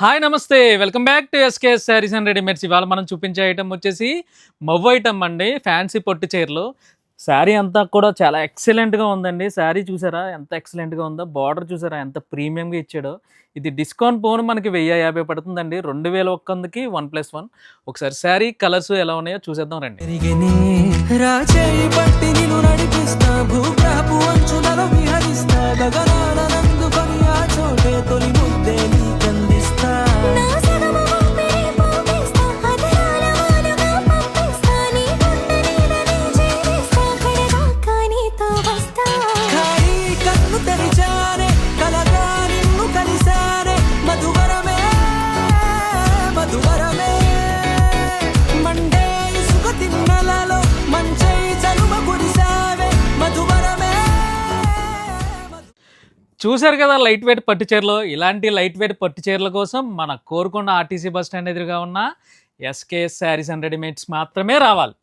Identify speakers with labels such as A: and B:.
A: Hi నమస్తే welcome back to SKS saris and readymades. ఇవాళ మనం చూపించే ఐటమ్ వచ్చేసి మవ్వ ఐటమ్ అండి, ఫ్యాన్సీ పొట్టు చీరలు. శారీ అంతా కూడా చాలా ఎక్సలెంట్గా ఉందండి. శారీ చూసారా ఎంత ఎక్సలెంట్గా ఉందో, బార్డర్ చూసారా ఎంత ప్రీమియంగా ఇచ్చాడో. ఇది డిస్కౌంట్ పోను మనకి 1050 పడుతుందండి. 2000 ఒక్కందుకి 1+1. ఒకసారి శారీ కలర్స్ ఎలా ఉన్నాయో చూసేద్దాం రండి. చూశారు కదా లైట్ వెయిట్ పట్టు చీరలు. ఇలాంటి లైట్ వెయిట్ పట్టు చీరల కోసం మన కోరుకొండ ఆర్టీసీ బస్ స్టాండ్ ఎదురుగా ఉన్న ఎస్కేఎస్ శారీస్ అండ్ రెడీమేడ్స్ మాత్రమే రావాలి.